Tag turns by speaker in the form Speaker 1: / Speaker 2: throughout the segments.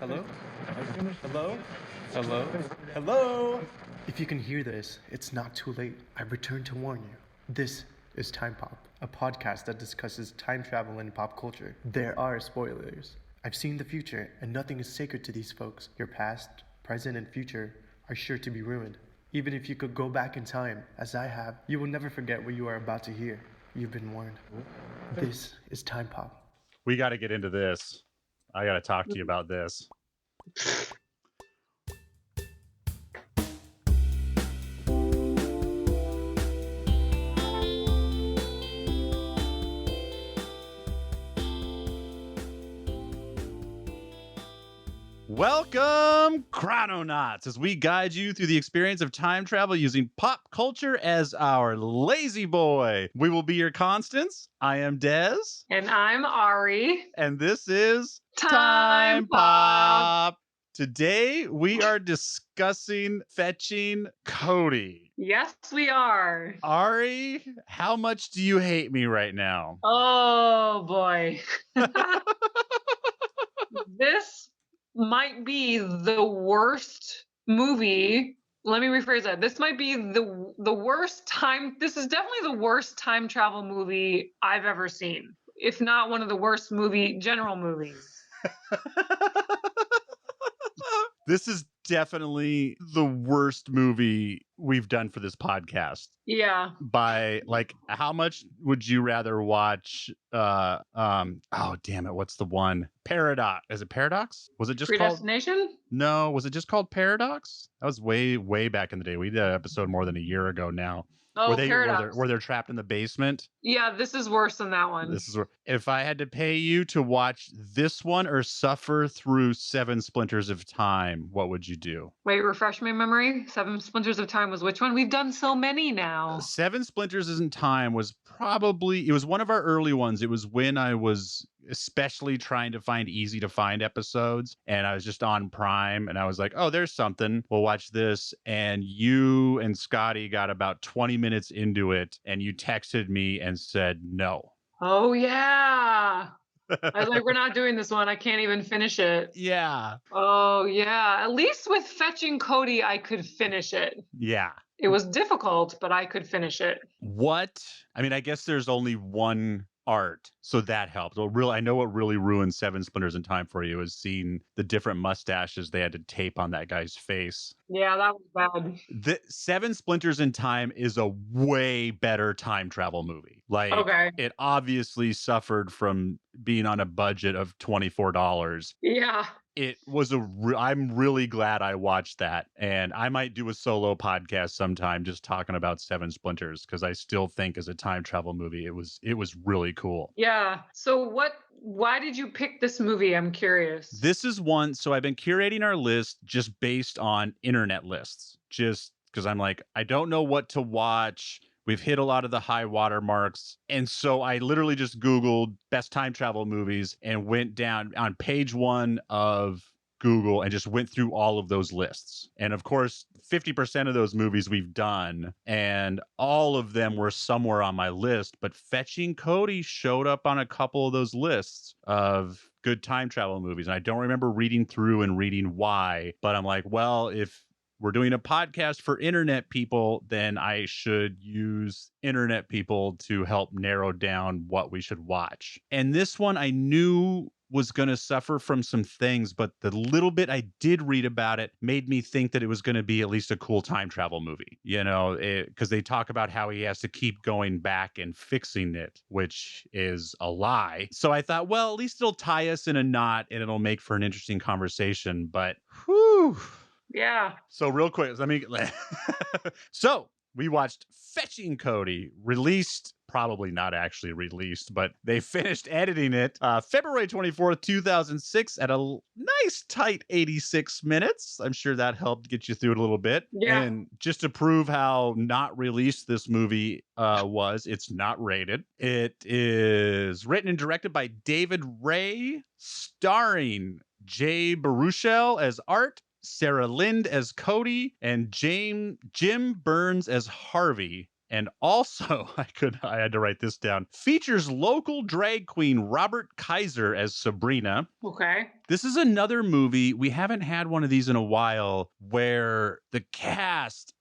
Speaker 1: Hello? Hello? Hello? Hello? If you can hear this, it's not too late. I've returned to warn you. This is Time Pop, a podcast that discusses time travel and pop culture. There are spoilers. I've seen the future, and nothing is sacred to these folks. Your past, present, and future are sure to be ruined. Even if you could go back in time, as I have, you will never forget what you are about to hear. You've been warned. This is Time Pop.
Speaker 2: We got to get into this. I got to talk to you about this. Welcome, Chrononauts, as we guide you through the experience of time travel using pop culture as our lazy boy. We will be your constants. I am Des.
Speaker 3: And I'm Ari.
Speaker 2: And this is
Speaker 3: Time Pop.
Speaker 2: Today, we are discussing Fetching Cody.
Speaker 3: Yes, we are.
Speaker 2: Ari, how much do you hate me right now?
Speaker 3: Oh, boy. This might be the worst movie. Let me rephrase that. This might be the worst time. This is definitely the worst time travel movie I've ever seen, if not one of the worst general movies.
Speaker 2: This is definitely the worst movie we've done for this podcast.
Speaker 3: Yeah.
Speaker 2: By like, how much would you rather watch? Oh damn it! What's the one? Paradox? Is it Paradox? Was it just
Speaker 3: Predestination?
Speaker 2: called? No, was it just called Paradox? That was way back in the day. We did an episode more than a year ago now.
Speaker 3: Oh,
Speaker 2: Paradox. Where they're trapped in the basement.
Speaker 3: Yeah, this is worse than that one.
Speaker 2: This is where, if I had to pay you to watch this one or suffer through 7 Splinters of Time, what would you do?
Speaker 3: Wait, refresh my memory. 7 Splinters of Time was which one? We've done so many now.
Speaker 2: 7 Splinters in Time was it was one of our early ones. It was when I was especially trying to find easy to find episodes, and I was just on Prime, and I was like, oh, there's something, we'll watch this. And you and Scotty got about 20 minutes into it, and you texted me and said no.
Speaker 3: Oh yeah. I was like, we're not doing this one. I can't even finish it.
Speaker 2: Yeah.
Speaker 3: Oh yeah. At least with Fetching Cody, I could finish it.
Speaker 2: Yeah.
Speaker 3: It was difficult, but I could finish it.
Speaker 2: I mean, I guess there's only one art, so that helped. Well, I know what really ruined 7 Splinters in Time for you is seeing the different mustaches they had to tape on that guy's face.
Speaker 3: Yeah, that was bad.
Speaker 2: The 7 Splinters in Time is a way better time travel movie. Like, okay. It obviously suffered from being on a budget of $24.
Speaker 3: Yeah.
Speaker 2: It was I'm really glad I watched that, and I might do a solo podcast sometime just talking about 7 Splinters, because I still think as a time travel movie it was really cool.
Speaker 3: Yeah. So why did you pick this movie? I'm curious.
Speaker 2: This is one, so I've been curating our list just based on internet lists, just because I'm like, I don't know what to watch. We've hit a lot of the high water marks. And so I literally just Googled best time travel movies and went down on page 1 of Google and just went through all of those lists. And of course, 50% of those movies we've done, and all of them were somewhere on my list. But Fetching Cody showed up on a couple of those lists of good time travel movies. And I don't remember reading through and reading why, but I'm like, well, if we're doing a podcast for internet people, then I should use internet people to help narrow down what we should watch. And this one I knew was going to suffer from some things, but the little bit I did read about it made me think that it was going to be at least a cool time travel movie, you know, because they talk about how he has to keep going back and fixing it, which is a lie. So I thought, well, at least it'll tie us in a knot and it'll make for an interesting conversation. But whew.
Speaker 3: Yeah.
Speaker 2: So real quick, so we watched Fetching Cody, released, probably not actually released, but they finished editing it February 24th, 2006 at a nice tight 86 minutes. I'm sure that helped get you through it a little bit.
Speaker 3: Yeah.
Speaker 2: And just to prove how not released this movie was, it's not rated. It is written and directed by David Ray, starring Jay Baruchel as Art, Sarah Lind as Cody, and Jim Burns as Harvey. And also, I had to write this down. Features local drag queen Robert Kaiser as Sabrina.
Speaker 3: Okay.
Speaker 2: This is another movie. We haven't had one of these in a while where the cast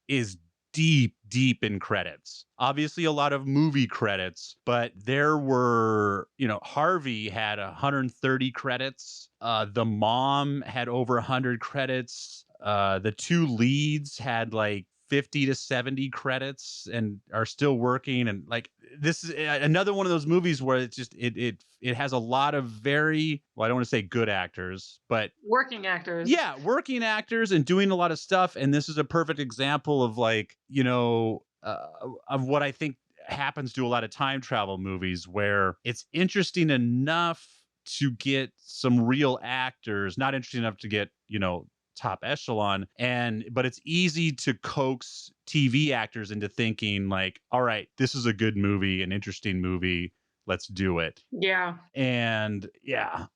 Speaker 2: is deep in credits. Obviously a lot of movie credits, but there were, Harvey had 130 credits. The mom had over 100 credits. The two leads had like 50 to 70 credits and are still working. And like, this is another one of those movies where it's just, it has a lot of very, well, I don't want to say good actors, but
Speaker 3: working actors.
Speaker 2: Yeah, working actors and doing a lot of stuff. And this is a perfect example of like, of what I think happens to a lot of time travel movies, where it's interesting enough to get some real actors, not interesting enough to get, top echelon, but it's easy to coax TV actors into thinking like, all right, this is a good movie, an interesting movie, let's do it.
Speaker 3: Yeah.
Speaker 2: And yeah,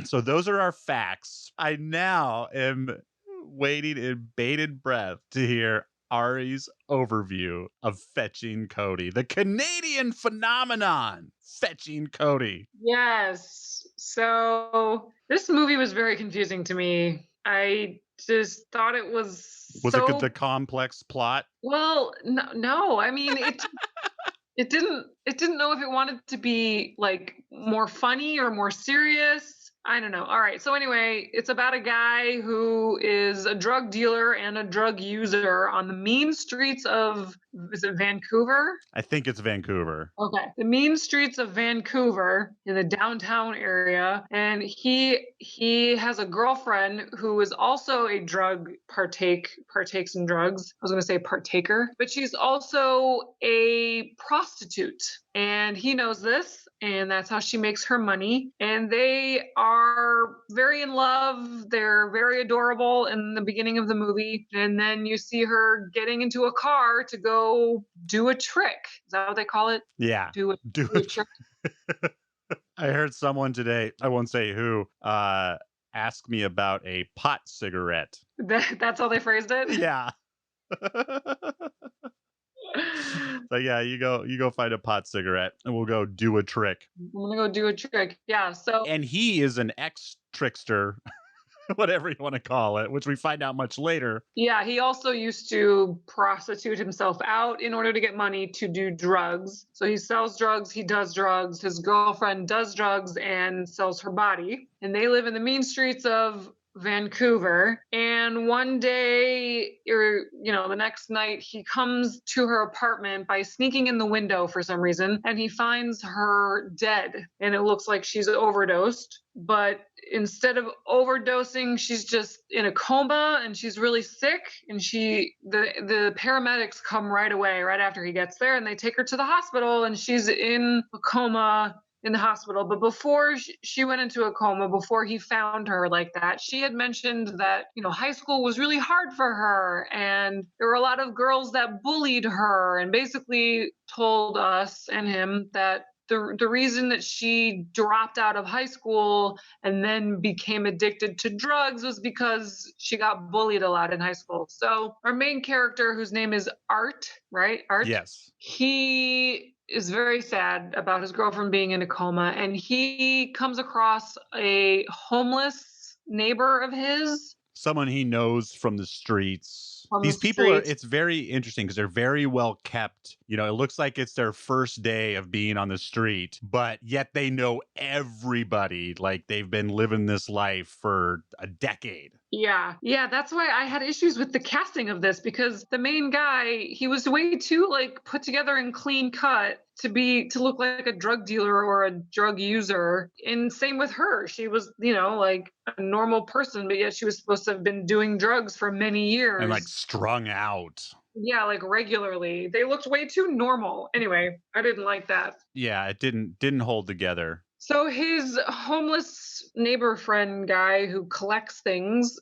Speaker 2: so those are our facts. I now am waiting in bated breath to hear Ari's overview of Fetching Cody, the Canadian phenomenon, Fetching Cody.
Speaker 3: Yes. So this movie was very confusing to me. I just thought it was
Speaker 2: it the complex plot?
Speaker 3: Well, no. I mean, it didn't know if it wanted to be like more funny or more serious. I don't know. All right. So anyway, it's about a guy who is a drug dealer and a drug user on the mean streets of, is it Vancouver?
Speaker 2: I think it's Vancouver.
Speaker 3: Okay. The mean streets of Vancouver in the downtown area. And he has a girlfriend who is also a partakes in drugs. I was going to say partaker, but she's also a prostitute. And he knows this, and that's how she makes her money. And they are very in love. They're very adorable in the beginning of the movie. And then you see her getting into a car to go do a trick. Is that what they call it?
Speaker 2: Yeah.
Speaker 3: Do a trick.
Speaker 2: I heard someone today, I won't say who, ask me about a pot cigarette.
Speaker 3: That's how they phrased it?
Speaker 2: Yeah. So yeah, you go find a pot cigarette and we'll go do a trick.
Speaker 3: I'm gonna go do a trick. Yeah. So
Speaker 2: and he is an ex-trickster, whatever you want to call it, which we find out much later.
Speaker 3: Yeah, he also used to prostitute himself out in order to get money to do drugs. So he sells drugs, he does drugs, his girlfriend does drugs and sells her body. And they live in the mean streets of Vancouver. And one day, or the next night, he comes to her apartment by sneaking in the window for some reason, and he finds her dead. And it looks like she's overdosed. But instead of overdosing, she's just in a coma and she's really sick. And the paramedics come right away, right after he gets there, and they take her to the hospital, and she's in a coma in the hospital. But before she went into a coma, before he found her like that, she had mentioned that, high school was really hard for her. And there were a lot of girls that bullied her, and basically told us and him that the reason that she dropped out of high school and then became addicted to drugs was because she got bullied a lot in high school. So our main character, whose name is Art, right? Art?
Speaker 2: Yes.
Speaker 3: He is very sad about his girlfriend being in a coma, and he comes across a homeless neighbor of his.
Speaker 2: Someone he knows from the streets. These people it's very interesting because they're very well kept. It looks like it's their first day of being on the street, but yet they know everybody. Like they've been living this life for a decade.
Speaker 3: Yeah, that's why I had issues with the casting of this, because the main guy, he was way too put together and clean cut to look like a drug dealer or a drug user. And same with her. She was, like a normal person, but yet she was supposed to have been doing drugs for many years.
Speaker 2: And strung out.
Speaker 3: Yeah, regularly. They looked way too normal. Anyway, I didn't like that.
Speaker 2: Yeah, it didn't hold together.
Speaker 3: So his homeless neighbor friend guy who collects things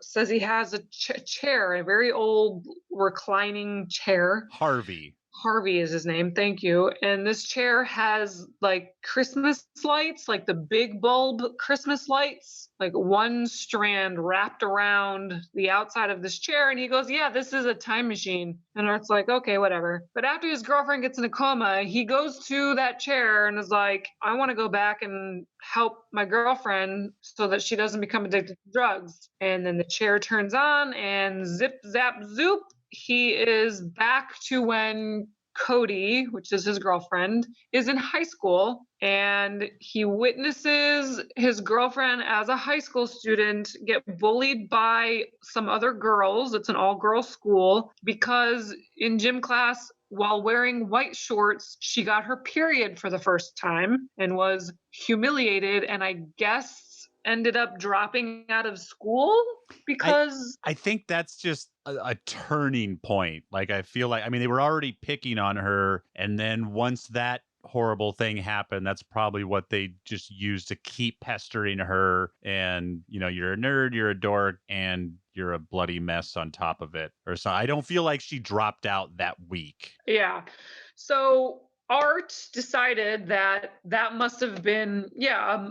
Speaker 3: says he has a chair, a very old reclining chair.
Speaker 2: Harvey.
Speaker 3: Harvey is his name. Thank you. And this chair has like Christmas lights, like the big bulb Christmas lights, like one strand wrapped around the outside of this chair. And he goes, yeah, this is a time machine. And Art's like, okay, whatever. But after his girlfriend gets in a coma, he goes to that chair and is like, I want to go back and help my girlfriend so that she doesn't become addicted to drugs. And then the chair turns on and zip, zap, zoop. He is back to when Cody, which is his girlfriend, is in high school, and he witnesses his girlfriend as a high school student get bullied by some other girls. It's an all-girls school because in gym class, while wearing white shorts, she got her period for the first time and was humiliated, and I guess ended up dropping out of school because
Speaker 2: I think that's just a turning point. Like, I feel like, I mean, they were already picking on her. And then once that horrible thing happened, that's probably what they just used to keep pestering her. And, you know, you're a nerd, you're a dork, and you're a bloody mess on top of it. Or so. I don't feel like she dropped out that week.
Speaker 3: Yeah. So Art decided that that must have been,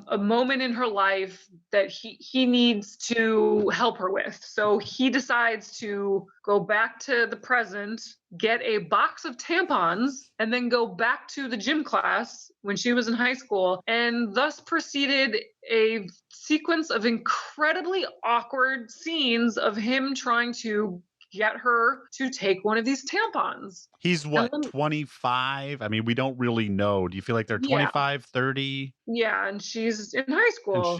Speaker 3: a moment in her life that he needs to help her with. So he decides to go back to the present, get a box of tampons, and then go back to the gym class when she was in high school, and thus proceeded a sequence of incredibly awkward scenes of him trying to get her to take one of these tampons.
Speaker 2: He's what, 25? I mean, we don't really know. Do you feel like they're 25, 30?
Speaker 3: Yeah, and she's in high school.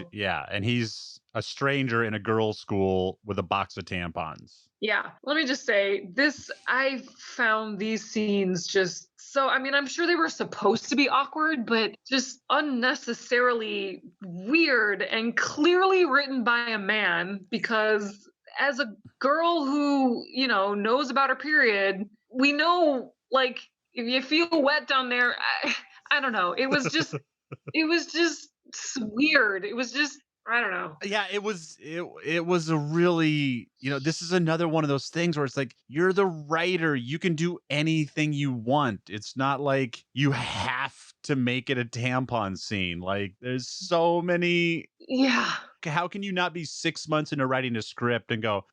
Speaker 2: And he's a stranger in a girls' school with a box of tampons.
Speaker 3: Yeah, let me just say I found these scenes just so, I mean, I'm sure they were supposed to be awkward, but just unnecessarily weird and clearly written by a man, because as a girl who, knows about her period, we know, like, if you feel wet down there, I don't know. It was just weird. It was just, I don't know.
Speaker 2: Yeah, it was a really, this is another one of those things where it's like, you're the writer, you can do anything you want. It's not like you have to make it a tampon scene. Like, there's so many.
Speaker 3: Yeah.
Speaker 2: How can you not be 6 months into writing a script and go,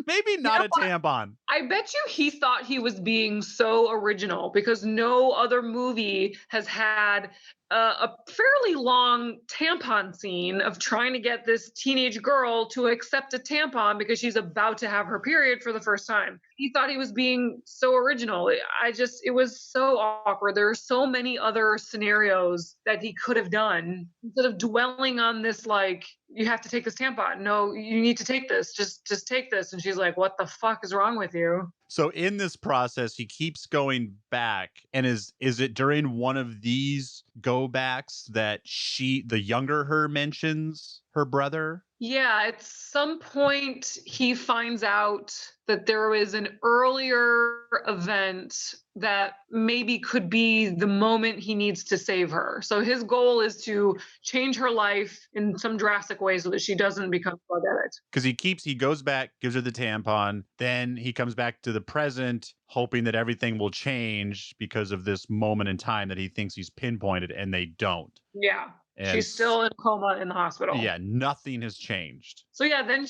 Speaker 2: maybe not a tampon?
Speaker 3: I bet you he thought he was being so original because no other movie has had a fairly long tampon scene of trying to get this teenage girl to accept a tampon because she's about to have her period for the first time. He thought he was being so original. It was so awkward. There are so many other scenarios that he could have done instead of dwelling on this, like, you have to take this tampon. No, you need to take this. Just take this. And she's like, what the fuck is wrong with you?
Speaker 2: So in this process, he keeps going back, and is it during one of these go backs that the younger her mentions her brother?
Speaker 3: Yeah, at some point he finds out that there was an earlier event that maybe could be the moment he needs to save her. So his goal is to change her life in some drastic way so that she doesn't become a drug addict.
Speaker 2: Because he goes back, gives her the tampon, then he comes back to the present, hoping that everything will change because of this moment in time that he thinks he's pinpointed, and they don't.
Speaker 3: Yeah. And she's still in coma in the hospital.
Speaker 2: Yeah, nothing has changed.
Speaker 3: So yeah, then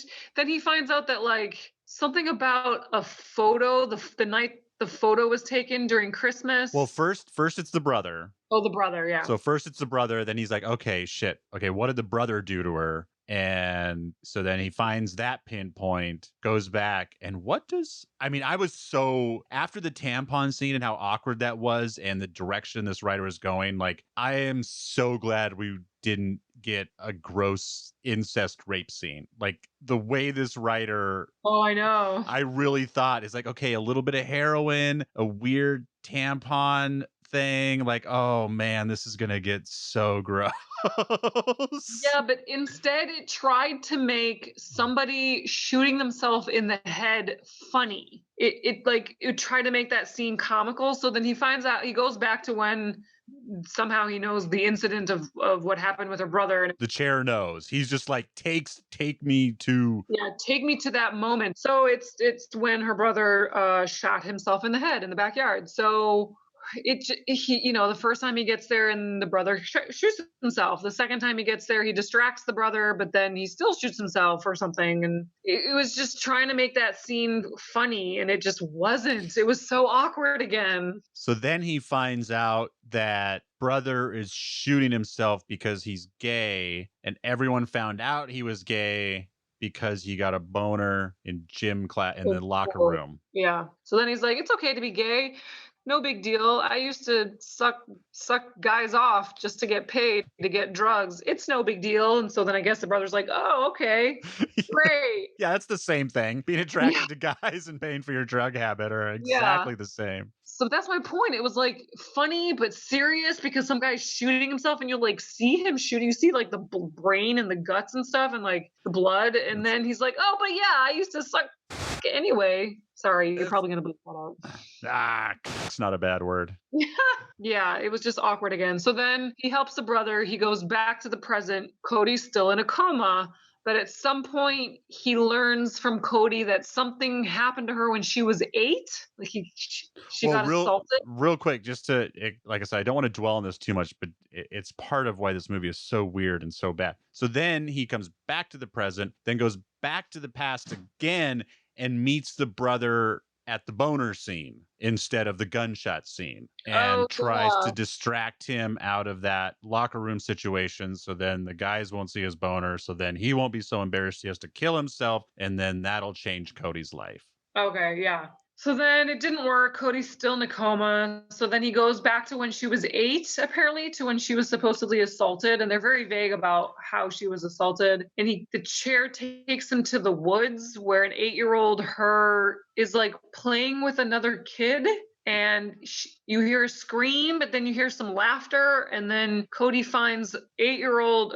Speaker 3: he finds out that, like, something about a photo, the night the photo was taken during Christmas.
Speaker 2: Well, first it's the brother.
Speaker 3: Oh, the brother, yeah.
Speaker 2: So first it's the brother, then he's like, okay, shit. Okay, what did the brother do to her? And so then he finds that pinpoint, goes back, and I was so, after the tampon scene and how awkward that was and the direction this writer was going, like, I am so glad we didn't get a gross incest rape scene. Like, the way this writer,
Speaker 3: oh, I know, I
Speaker 2: really thought is like, okay, a little bit of heroin, a weird tampon thing, like, oh man, this is gonna get so gross.
Speaker 3: Yeah, but instead it tried to make somebody shooting themselves in the head funny. It tried to make that scene comical. So then he finds out, he goes back to when somehow he knows the incident of what happened with her brother. And
Speaker 2: The chair knows. He's just like, take me to.
Speaker 3: yeah, take me to that moment. So it's when her brother shot himself in the head in the backyard. So he, the first time he gets there and the brother shoots himself. The second time he gets there, he distracts the brother, but then he still shoots himself or something. And it was just trying to make that scene funny, and it just wasn't. It was so awkward again.
Speaker 2: So then he finds out that brother is shooting himself because he's gay, and everyone found out he was gay because he got a boner in gym class in the locker room.
Speaker 3: Yeah. So then he's like, it's okay to be gay. No big deal. I used to suck guys off just to get paid to get drugs. It's no big deal. And so then I guess the brother's like, oh, okay, great.
Speaker 2: Yeah, that's the same thing. Being attracted to guys and paying for your drug habit are exactly the same.
Speaker 3: So that's my point. It was like funny but serious because some guy's shooting himself and you like see him shooting. You see like the brain and the guts and stuff and like the blood. And then he's like, oh, but yeah, I used to suck anyway. Sorry, you're probably going to bleep that out.
Speaker 2: It's not a bad word.
Speaker 3: Yeah, it was just awkward again. So then he helps the brother. He goes back to the present. Cody's still in a coma. But at some point, he learns from Cody that something happened to her when she was 8. Like she got assaulted.
Speaker 2: Real quick, just to, like I said, I don't want to dwell on this too much, but it's part of why this movie is so weird and so bad. So then he comes back to the present, then goes back to the past again and meets the brother at the boner scene instead of the gunshot scene, and tries to distract him out of that locker room situation. So then the guys won't see his boner. So then he won't be so embarrassed he has to kill himself. And then that'll change Cody's life.
Speaker 3: Okay, yeah. So then it didn't work. Cody's still in a coma. So then he goes back to when she was 8, apparently, to when she was supposedly assaulted. And they're very vague about how she was assaulted. And the chair takes him to the woods where an 8-year-old her is like playing with another kid. And you hear her scream, but then you hear some laughter. And then Art finds 8-year-old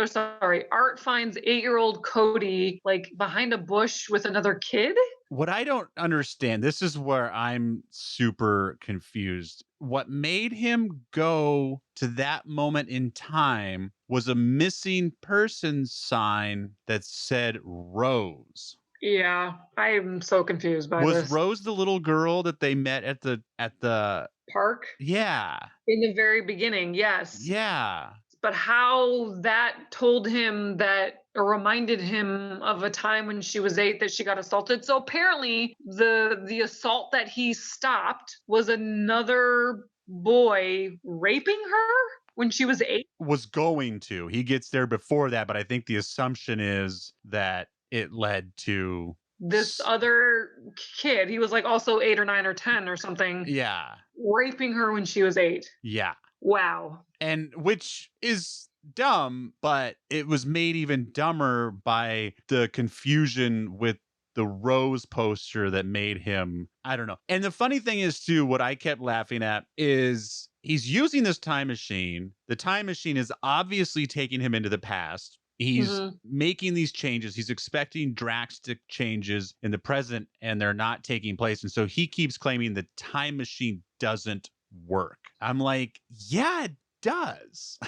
Speaker 3: Cody like behind a bush with another kid.
Speaker 2: What I don't understand, this is where I'm super confused. What made him go to that moment in time was a missing person sign that said Rose.
Speaker 3: Yeah, I am so confused by this.
Speaker 2: Was Rose the little girl that they met at the
Speaker 3: park?
Speaker 2: Yeah.
Speaker 3: In the very beginning, yes.
Speaker 2: Yeah.
Speaker 3: But how that told him that, or reminded him of a time when she was 8 that she got assaulted. So apparently the assault that he stopped was another boy raping her when she was 8.
Speaker 2: Was going to. He gets there before that, but I think the assumption is that it led to
Speaker 3: this other kid. He was like also 8 or 9 or 10 or something.
Speaker 2: Yeah.
Speaker 3: Raping her when she was 8.
Speaker 2: Yeah.
Speaker 3: Wow.
Speaker 2: And which is dumb, but it was made even dumber by the confusion with the Rose poster that made him, I don't know. And the funny thing is too, what I kept laughing at is he's using this time machine. The time machine is obviously taking him into the past. He's making these changes. He's expecting drastic changes in the present, and they're not taking place. And so he keeps claiming the time machine doesn't work. I'm like, yeah, it does.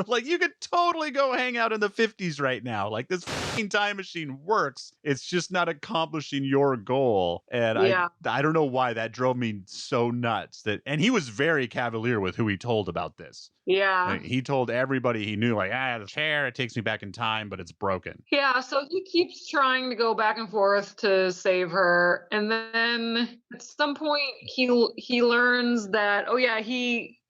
Speaker 2: Like, you could totally go hang out in the 50s right now. Like, this fucking time machine works. It's just not accomplishing your goal. And I don't know why that drove me so nuts. And he was very cavalier with who he told about this.
Speaker 3: Yeah.
Speaker 2: Like, he told everybody he knew, like, the chair, it takes me back in time, but it's broken.
Speaker 3: Yeah, so he keeps trying to go back and forth to save her. And then at some point he learns that,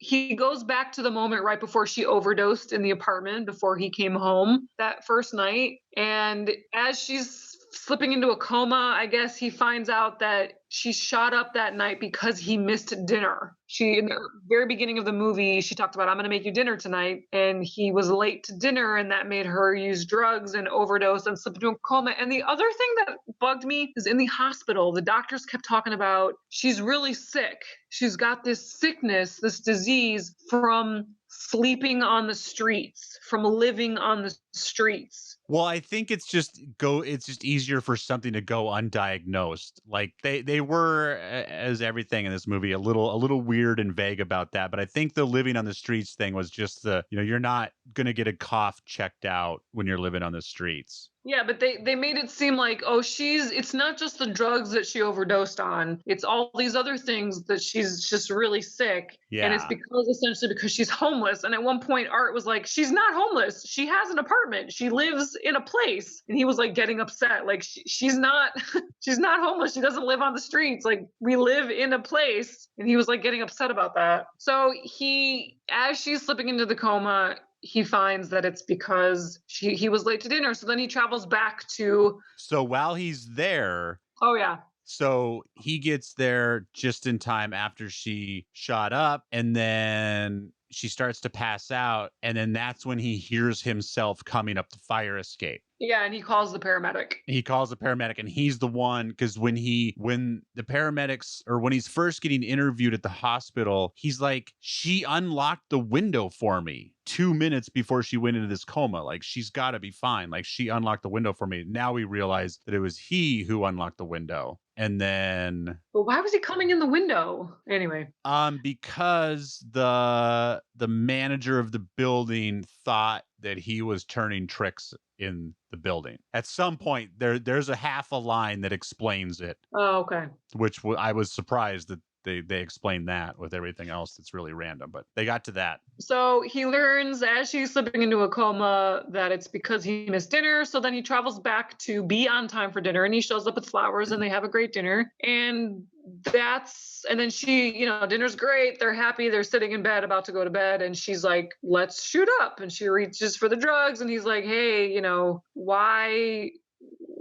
Speaker 3: he goes back to the moment right before she overdosed in the apartment before he came home that first night. And as she's slipping into a coma, I guess he finds out that she shot up that night because he missed dinner. In the very beginning of the movie, she talked about, I'm going to make you dinner tonight. And he was late to dinner, and that made her use drugs and overdose and slip into a coma. And the other thing that bugged me is in the hospital, the doctors kept talking about she's really sick. She's got this sickness, this disease from sleeping on the streets, from living on the streets.
Speaker 2: Well, I think it's just easier for something to go undiagnosed. Like they were as everything in this movie a little weird and vague about that, but I think the living on the streets thing was just you're not going to get a cough checked out when you're living on the streets.
Speaker 3: Yeah, but they made it seem like, oh, it's not just the drugs that she overdosed on. It's all these other things that she's just really sick.
Speaker 2: Yeah.
Speaker 3: And it's essentially because she's homeless. And at one point, Art was like, she's not homeless. She has an apartment. She lives in a place. And he was like getting upset. Like she's not she's not homeless. She doesn't live on the streets. Like we live in a place. And he was like getting upset about that. So as she's slipping into the coma, he finds that it's because he was late to dinner. So then he travels back to.
Speaker 2: So while he's there.
Speaker 3: Oh, yeah.
Speaker 2: So he gets there just in time after she shot up, and then she starts to pass out. And then that's when he hears himself coming up the fire escape.
Speaker 3: Yeah, and he calls the paramedic.
Speaker 2: And he's the one, because when the paramedics, or when he's first getting interviewed at the hospital, he's like, she unlocked the window for me 2 minutes before she went into this coma. Like, she's got to be fine. Like, she unlocked the window for me. Now we realize that it was he who unlocked the window. And then.
Speaker 3: But why was he coming in the window anyway?
Speaker 2: Because the manager of the building thought that he was turning tricks in the building. At some point, there's a half a line that explains it.
Speaker 3: Oh, okay.
Speaker 2: Which I was surprised that they explained that with everything else that's really random, but they got to that.
Speaker 3: So he learns as she's slipping into a coma that it's because he missed dinner. So then he travels back to be on time for dinner, and he shows up with flowers, and they have a great dinner. And then she, dinner's great. They're happy. They're sitting in bed about to go to bed. And she's like, let's shoot up. And she reaches for the drugs. And he's like, hey,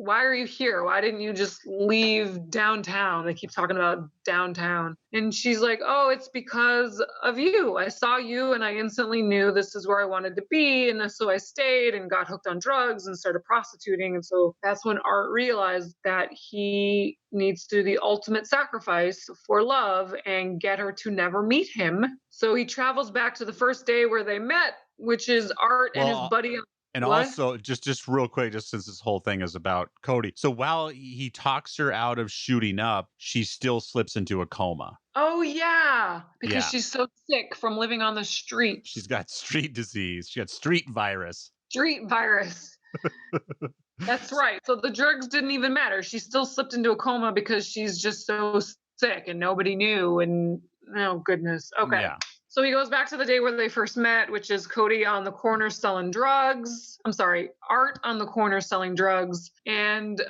Speaker 3: why are you here? Why didn't you just leave downtown? They keep talking about downtown. And she's like, oh, it's because of you. I saw you and I instantly knew this is where I wanted to be. And so I stayed and got hooked on drugs and started prostituting. And so that's when Art realized that he needs to do the ultimate sacrifice for love and get her to never meet him. So he travels back to the first day where they met, which is Art and his buddy.
Speaker 2: And
Speaker 3: what?
Speaker 2: Also, just real quick, just since this whole thing is about Cody. So while he talks her out of shooting up, she still slips into a coma.
Speaker 3: Oh, yeah. Because she's so sick from living on the street.
Speaker 2: She's got street disease. She got street virus.
Speaker 3: Street virus. That's right. So the drugs didn't even matter. She still slipped into a coma because she's just so sick and nobody knew. And oh, goodness. Okay. Yeah. So he goes back to the day where they first met, which is Cody on the corner selling drugs. Art on the corner selling drugs. And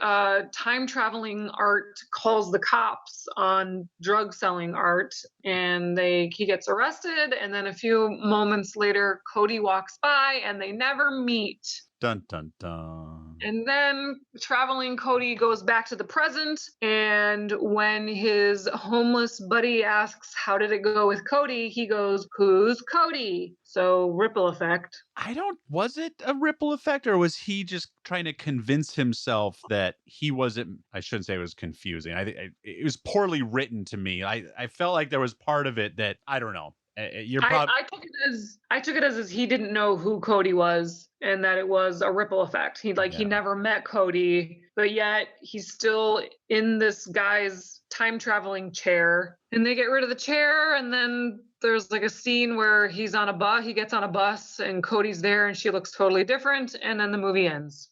Speaker 3: time-traveling Art calls the cops on drug selling Art. And he gets arrested. And then a few moments later, Cody walks by and they never meet.
Speaker 2: Dun, dun, dun.
Speaker 3: And then traveling Cody goes back to the present. And when his homeless buddy asks, how did it go with Cody? He goes, who's Cody? So ripple effect.
Speaker 2: Was it a ripple effect, or was he just trying to convince himself that he wasn't? I shouldn't say it was confusing. It was poorly written to me. I felt like there was part of it that, I don't know.
Speaker 3: I took it as he didn't know who Cody was, and that it was a ripple effect. He never met Cody, but yet he's still in this guy's time traveling chair, and they get rid of the chair, and then there's like a scene where he gets on a bus and Cody's there and she looks totally different, and then the movie ends.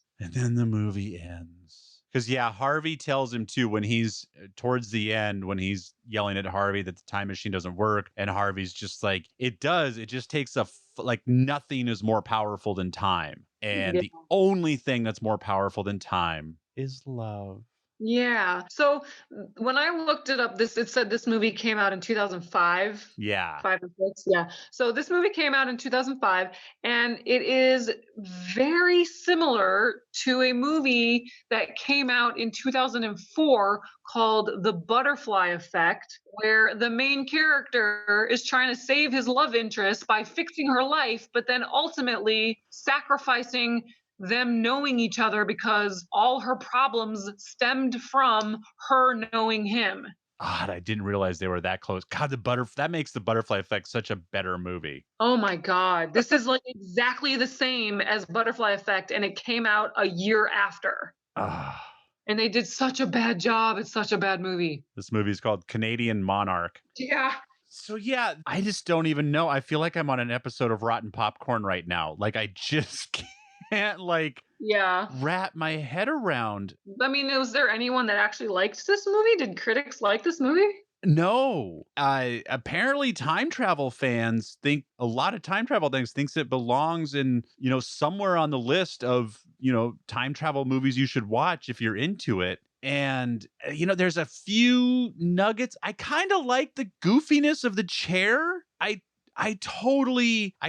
Speaker 2: Because, Harvey tells him, too, when he's towards the end, when he's yelling at Harvey that the time machine doesn't work. And Harvey's just like, it does. It just takes nothing is more powerful than time. And the only thing that's more powerful than time is love.
Speaker 3: Yeah. So when I looked it up, it said this movie came out in 2005.
Speaker 2: Yeah.
Speaker 3: 5 or 6. Yeah. So this movie came out in 2005, and it is very similar to a movie that came out in 2004 called The Butterfly Effect, where the main character is trying to save his love interest by fixing her life, but then ultimately sacrificing them knowing each other because all her problems stemmed from her knowing him.
Speaker 2: God, I didn't realize they were that close. God, that makes the Butterfly Effect such a better movie.
Speaker 3: Oh my God. This is like exactly the same as Butterfly Effect, and it came out a year after.
Speaker 2: Ah,
Speaker 3: And they did such a bad job. It's such a bad movie.
Speaker 2: this movie is called Canadian Monarch.
Speaker 3: Yeah.
Speaker 2: So yeah, I just don't even know. I feel like I'm on an episode of Rotten Popcorn right now. Like I just can't like
Speaker 3: Yeah.
Speaker 2: wrap my head around.
Speaker 3: I mean, was there anyone that actually liked this movie? Did critics like this movie?
Speaker 2: No, apparently time travel fans think a lot of time travel things thinks it belongs in, somewhere on the list of, time travel movies you should watch if you're into it. And, there's a few nuggets. I kind of like the goofiness of the chair. I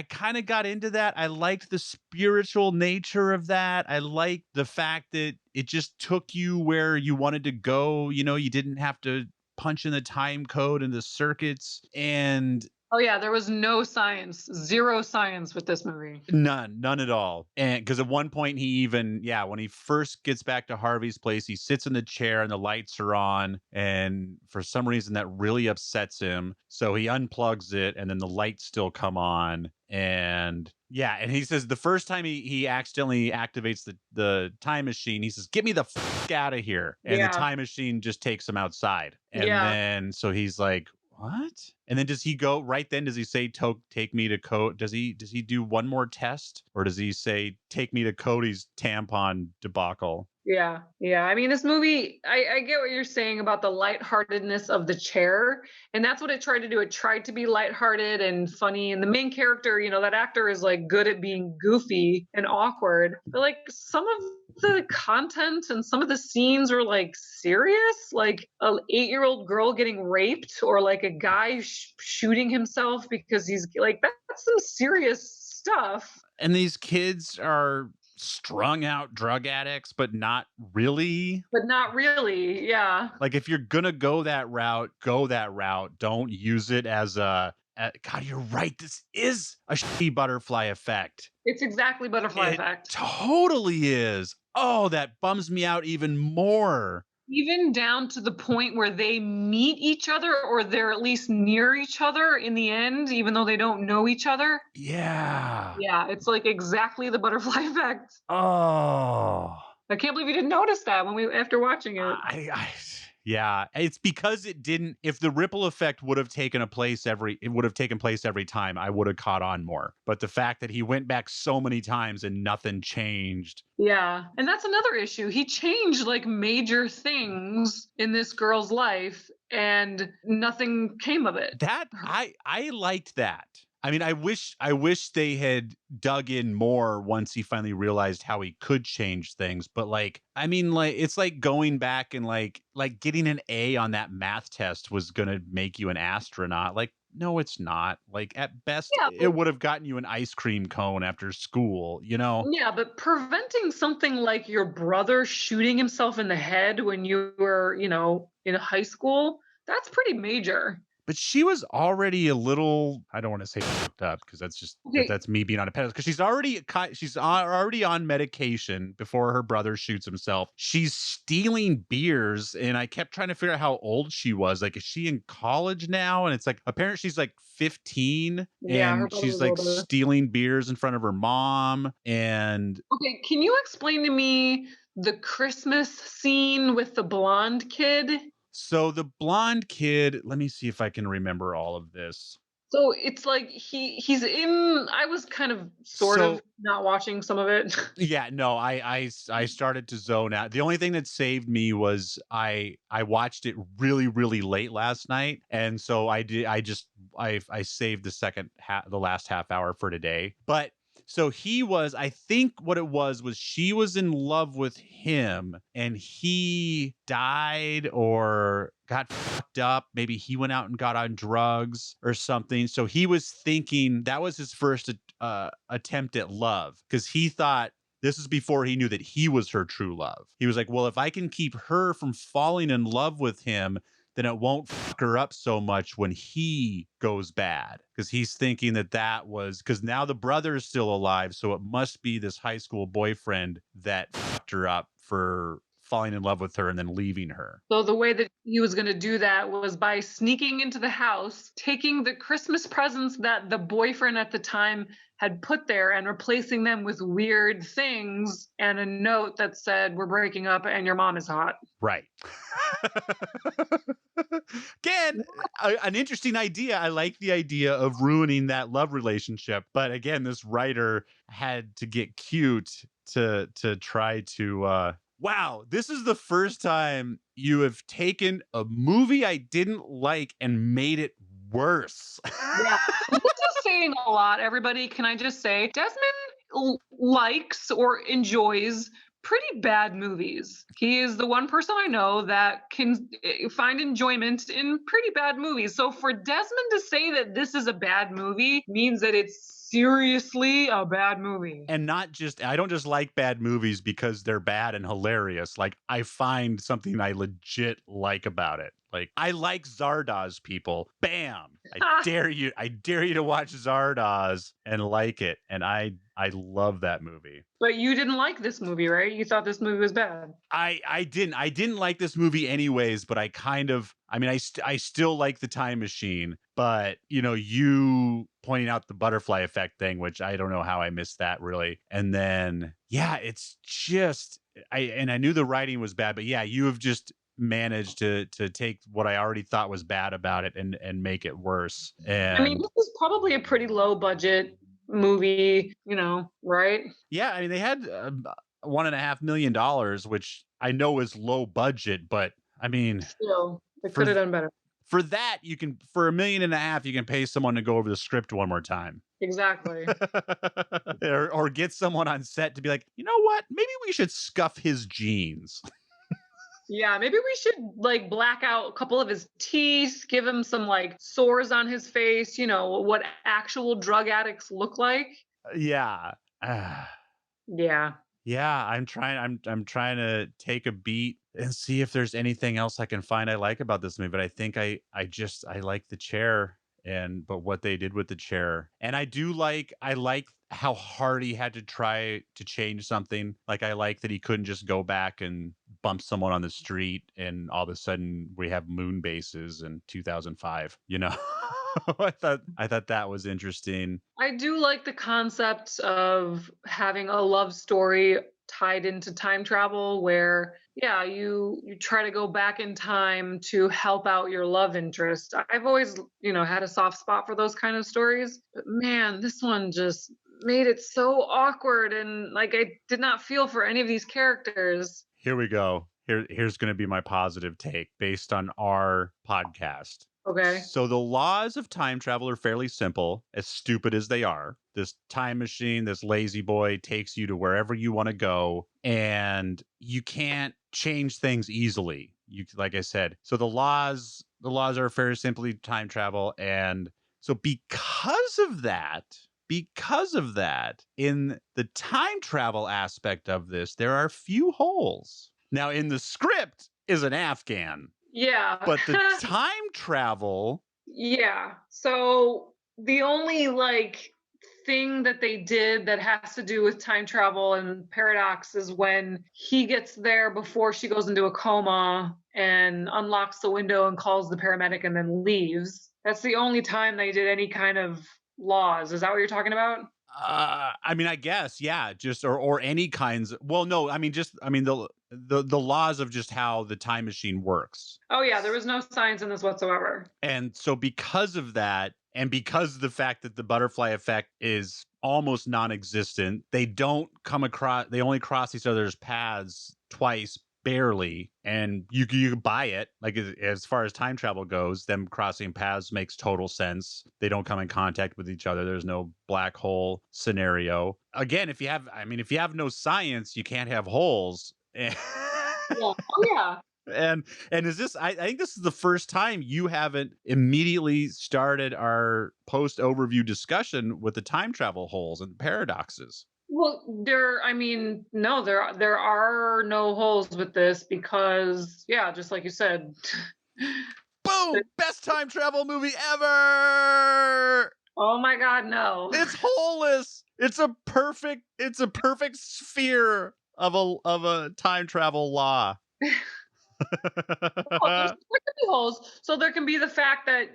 Speaker 2: kind of got into that. I liked the spiritual nature of that. I liked the fact that it just took you where you wanted to go. You didn't have to punch in the time code and the circuits, and
Speaker 3: Oh yeah, there was no science, zero science with this movie.
Speaker 2: none at all. And because at one point when he first gets back to Harvey's place, he sits in the chair and the lights are on, and for some reason that really upsets him. So he unplugs it, and then the lights still come on. And he says the first time he accidentally activates the time machine, he says, "Get me the fuck out of here!" And the time machine just takes him outside. And then so he's like, "What?" And then does he go right then? Does he say, "Take me to Cody"? Does he do one more test, or does he say, "Take me to Cody's tampon debacle"?
Speaker 3: Yeah. I mean, this movie, I get what you're saying about the lightheartedness of the chair. And that's what it tried to do. It tried to be lighthearted and funny. And the main character, that actor is like good at being goofy and awkward. But like some of the content and some of the scenes were like serious, like an 8-year-old girl getting raped, or like a guy shooting himself because he's like, that's some serious stuff.
Speaker 2: And these kids are strung out drug addicts, but not really.
Speaker 3: Yeah.
Speaker 2: Like if you're gonna go that route, go that route. Don't use it as God, you're right. This is a shitty Butterfly Effect.
Speaker 3: It's exactly Butterfly Effect.
Speaker 2: Totally is. Oh, that bums me out even more.
Speaker 3: Even down to the point where they meet each other, or they're at least near each other in the end, even though they don't know each other.
Speaker 2: Yeah.
Speaker 3: Yeah, it's like exactly the Butterfly Effect.
Speaker 2: Oh.
Speaker 3: I can't believe you didn't notice that after watching it.
Speaker 2: Yeah, it's because it didn't. If the ripple effect would have taken place every time, I would have caught on more. But the fact that he went back so many times and nothing changed.
Speaker 3: Yeah, and that's another issue. He changed like major things in this girl's life, and nothing came of it.
Speaker 2: That I liked that. I mean, I wish they had dug in more once he finally realized how he could change things. But it's like going back and like getting an A on that math test was gonna make you an astronaut. Like, no, it's not. Like at best, it would have gotten you an ice cream cone after school,
Speaker 3: Yeah, but preventing something like your brother shooting himself in the head when you were, in high school, that's pretty major.
Speaker 2: But she was already a little, I don't want to say fucked up, because that's just that's me being on a pedestal, because she's already on medication before her brother shoots himself. She's stealing beers, and I kept trying to figure out how old she was. Like, is she in college now? And it's like, apparently she's like 15, and she's like stealing beers in front of her mom. And
Speaker 3: okay, can you explain to me the Christmas scene with the blonde kid?
Speaker 2: So the blonde kid, let me see if I can remember all of this.
Speaker 3: So it's like he's in. I was kind of sort of not watching some of it.
Speaker 2: Yeah, no, I started to zone out. The only thing that saved me was I watched it really, really late last night, and so I saved the last half hour for today. But so I think what it was she was in love with him, and he died or got fucked up. Maybe he went out and got on drugs or something. So he was thinking that was his first attempt at love, because he thought, this is before he knew that he was her true love. He was like, well, if I can keep her from falling in love with him, then it won't fuck her up so much when he goes bad. Because he's thinking that was because now the brother is still alive, so it must be this high school boyfriend that fucked her up for falling in love with her and then leaving her.
Speaker 3: So the way that he was going to do that was by sneaking into the house, taking the Christmas presents that the boyfriend at the time had put there and replacing them with weird things and a note that said, "We're breaking up and your mom is hot."
Speaker 2: Right. Again, an interesting idea. I like the idea of ruining that love relationship. But again, this writer had to get cute to try to wow, this is the first time you have taken a movie I didn't like and made it worse.
Speaker 3: Yeah. This is saying a lot, everybody. Can I just say, Desmond likes or enjoys pretty bad movies. He is the one person I know that can find enjoyment in pretty bad movies. So for Desmond to say that this is a bad movie means that it's seriously a bad movie.
Speaker 2: And not just, I don't just like bad movies because they're bad and hilarious. Like, I find something I legit like about it. Like, I like Zardoz, people. Bam! I dare you to watch Zardoz and like it. And I love that movie.
Speaker 3: But you didn't like this movie, right? You thought this movie was bad.
Speaker 2: I didn't like this movie anyways, but I still like The Time Machine, but you pointing out the butterfly effect thing, which I don't know how I missed that really. And then, yeah, it's just, I knew the writing was bad, but yeah, you have just managed to take what I already thought was bad about it and make it worse. And
Speaker 3: I mean, this is probably a pretty low budget movie, right?
Speaker 2: Yeah, I mean, they had $1.5 million, which I know is low budget, but I mean,
Speaker 3: Still, they could have done better.
Speaker 2: For that, for $1.5 million, you can pay someone to go over the script one more time.
Speaker 3: Exactly.
Speaker 2: or get someone on set to be like, you know what? Maybe we should scuff his jeans.
Speaker 3: Yeah, maybe we should black out a couple of his teeth, give him some sores on his face, what actual drug addicts look like.
Speaker 2: Yeah.
Speaker 3: Yeah.
Speaker 2: Yeah, I'm trying to take a beat and see if there's anything else I can find I like about this movie, but I think I like the chair but what they did with the chair. And I like how hard he had to try to change something. Like, I like that he couldn't just go back and bump someone on the street and all of a sudden we have moon bases in 2005, I thought that was interesting.
Speaker 3: I do like the concept of having a love story tied into time travel where, yeah, you try to go back in time to help out your love interest. I've always, had a soft spot for those kind of stories. But man, this one just made it so awkward and I did not feel for any of these characters.
Speaker 2: Here we go. Here's going to be my positive take based on our podcast.
Speaker 3: Okay.
Speaker 2: So the laws of time travel are fairly simple, as stupid as they are. This time machine, this lazy boy takes you to wherever you want to go, and you can't change things easily. Like I said, so the laws are very simply time travel, and so because of that, in the time travel aspect of this, there are few holes. Now, in the script is an Afghan.
Speaker 3: Yeah.
Speaker 2: But the time travel.
Speaker 3: Yeah. So the only thing that they did that has to do with time travel and paradox is when he gets there before she goes into a coma and unlocks the window and calls the paramedic and then leaves. That's the only time they did any kind of laws. Is that what you're talking about?
Speaker 2: I mean, I guess, yeah, just or any kinds. Well, no, I mean, the laws of just how the time machine works.
Speaker 3: Oh yeah, there was no science in this whatsoever.
Speaker 2: And so because of that, and because of the fact that the butterfly effect is almost non-existent, they only cross each other's paths twice, barely, and you buy it. Like, as far as time travel goes, them crossing paths makes total sense. They don't come in contact with each other. There's no black hole scenario. Again, if you have no science, you can't have holes.
Speaker 3: Yeah. Oh yeah.
Speaker 2: And is this, I think this is the first time you haven't immediately started our post overview discussion with the time travel holes and paradoxes.
Speaker 3: Well, there are no holes with this because, yeah, just like you said.
Speaker 2: Boom! Best time travel movie ever!
Speaker 3: Oh my God, no.
Speaker 2: It's holeless. It's a perfect sphere of a time travel law.
Speaker 3: Oh, there can be holes. So there can be the fact that,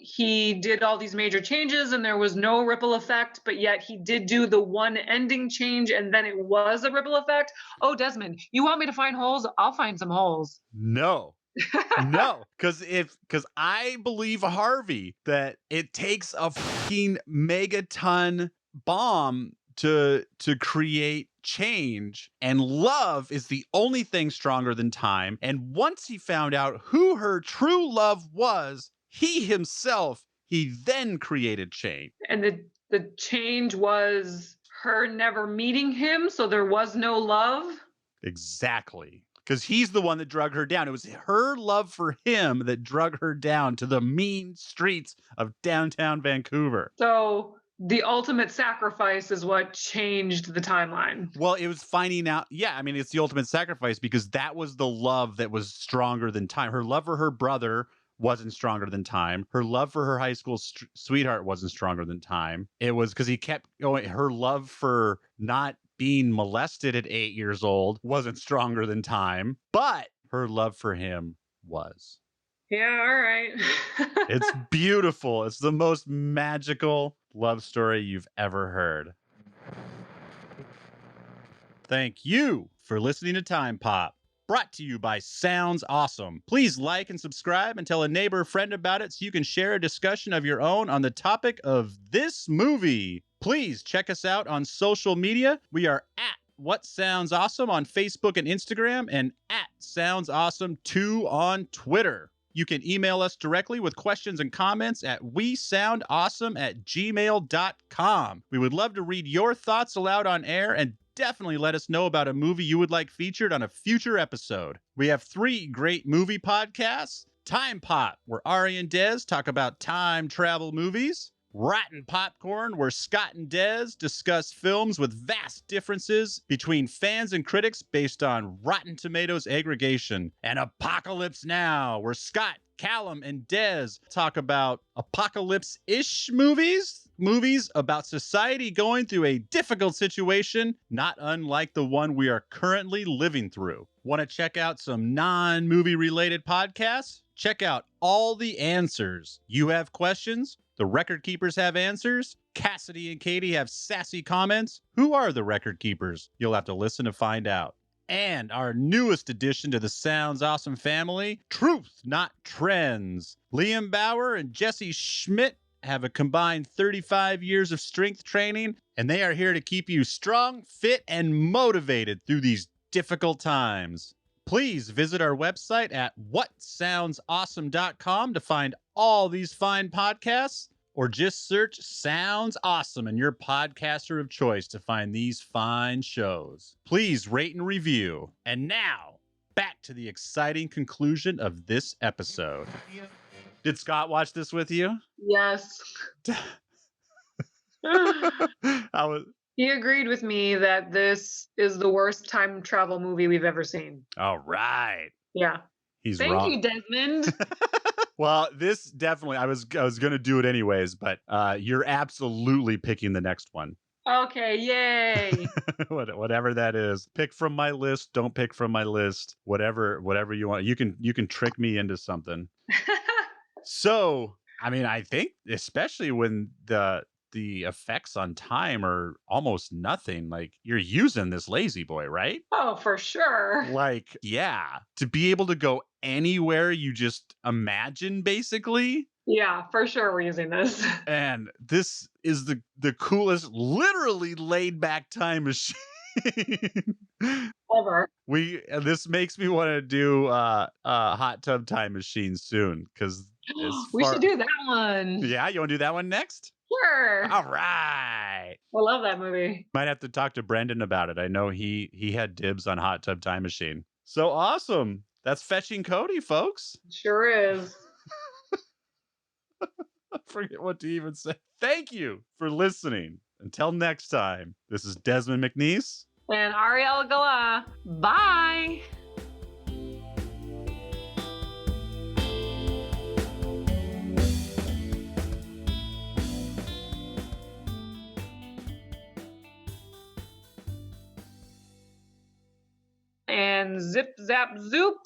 Speaker 3: he did all these major changes and there was no ripple effect, but yet he did do the one ending change and then it was a ripple effect. Oh, Desmond, you want me to find holes? I'll find some holes.
Speaker 2: No. No, because I believe Harvey that it takes a fucking megaton bomb to create change, and love is the only thing stronger than time. And once he found out who her true love was, he then created change.
Speaker 3: And the change was her never meeting him, so there was no love.
Speaker 2: Exactly. Because he's the one that drug her down. It was her love for him that drug her down to the mean streets of downtown Vancouver.
Speaker 3: So the ultimate sacrifice is what changed the timeline.
Speaker 2: Well, it was finding out. Yeah, I mean, it's the ultimate sacrifice because that was the love that was stronger than time. Her love for her brother wasn't stronger than time. Her love for her high school sweetheart wasn't stronger than time. It was because he kept going. Her love for not being molested at 8 years old wasn't stronger than time, but her love for him was.
Speaker 3: Yeah, all right.
Speaker 2: It's beautiful. It's the most magical love story you've ever heard. Thank you for listening to Time Pop. Brought to you by Sounds Awesome. Please like and subscribe and tell a neighbor or friend about it so you can share a discussion of your own on the topic of this movie. Please check us out on social media. We are at What Sounds Awesome on Facebook and Instagram and at Sounds Awesome 2 on Twitter. You can email us directly with questions and comments at wesoundawesome@gmail.com. We would love to read your thoughts aloud on air and definitely let us know about a movie you would like featured on a future episode. We have 3 great movie podcasts. Time Pop, where Ari and Dez talk about time travel movies. Rotten Popcorn, where Scott and Dez discuss films with vast differences between fans and critics based on Rotten Tomatoes aggregation. And Apocalypse Now, where Scott, Callum, and Dez talk about apocalypse-ish movies about society going through a difficult situation, not unlike the one we are currently living through. Want to check out some non-movie related podcasts? Check out All the Answers. You have questions? The Record Keepers have answers. Cassidy and Katie have sassy comments. Who are the Record Keepers? You'll have to listen to find out. And our newest addition to the Sounds Awesome family, Truth Not Trends. Liam Bauer and Jesse Schmidt have a combined 35 years of strength training, and they are here to keep you strong, fit, and motivated through these difficult times. Please visit our website at whatsoundsawesome.com to find all these fine podcasts, or just search Sounds Awesome in your podcaster of choice to find these fine shows. Please rate and review. And now, back to the exciting conclusion of this episode. Did Scott watch this with you?
Speaker 3: Yes. He agreed with me that this is the worst time travel movie we've ever seen.
Speaker 2: All right.
Speaker 3: Yeah.
Speaker 2: He's
Speaker 3: Thank
Speaker 2: wrong.
Speaker 3: you, Desmond.
Speaker 2: Well, this definitely, I was going to do it anyways, but you're absolutely picking the next one.
Speaker 3: Okay, yay.
Speaker 2: Whatever that is. Pick from my list, don't pick from my list. Whatever you want. You can trick me into something. So, I mean, I think especially when the effects on time are almost nothing, like you're using this lazy boy, right?
Speaker 3: Oh, for sure.
Speaker 2: Like, yeah, to be able to go anywhere you just imagine, basically.
Speaker 3: Yeah, for sure we're using this.
Speaker 2: And this is the coolest, literally laid back time machine
Speaker 3: Ever.
Speaker 2: This makes me want to do hot tub time machine soon, because
Speaker 3: we should do that one.
Speaker 2: Yeah, you want to do that one next?
Speaker 3: Sure.
Speaker 2: All right.
Speaker 3: I love that movie.
Speaker 2: Might have to talk to Brendan about it. I know he had dibs on hot tub time machine. So awesome. That's Fetching Cody, folks.
Speaker 3: Sure is.
Speaker 2: I forget what to even say. Thank you for listening. Until next time, this is Desmond McNeese.
Speaker 3: And Ariel Gala. Bye. and zip, zap, zoop.